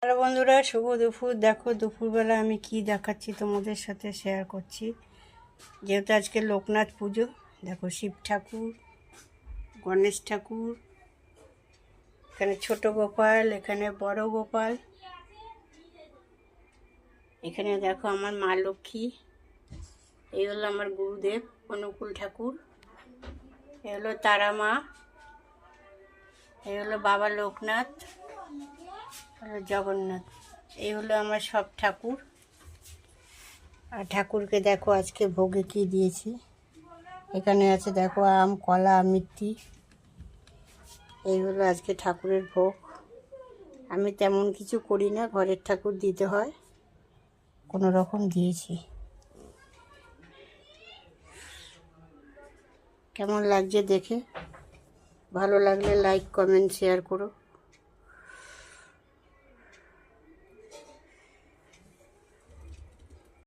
Hello বন্ধুরা, শুভ দুপুর। দেখো দুপুরবেলা আমি কি দেখাচ্ছি তোমাদের সাথে শেয়ার করছি। যেহেতু আজকে লোকনাথ পুজো, দেখো শিব ঠাকুর, গণেশ ঠাকুর, এখানে ছোট গোপাল, এখানে বড় গোপাল, এখানে দেখো আমার মা লক্ষ্মী, এই হলো আমার গুরুদেব অনুকূল ঠাকুর, এই হলো তারা মা, এই হলো বাবা লোকনাথ, হলো জগন্নাথ। এই হলো আমার সব ঠাকুর। আর ঠাকুরকে দেখো আজকে ভোগে কি দিয়েছি। এখানে আছে দেখো আম, কলা, মিষ্টি। এই হলো আজকে ঠাকুরের ভোগ। আমি তেমন কিছু করি না, ঘরের ঠাকুর দিতে হয়, কোনো রকম দিয়েছি। কেমন লাগছে দেখে? ভালো লাগলে লাইক, কমেন্ট, শেয়ার করো।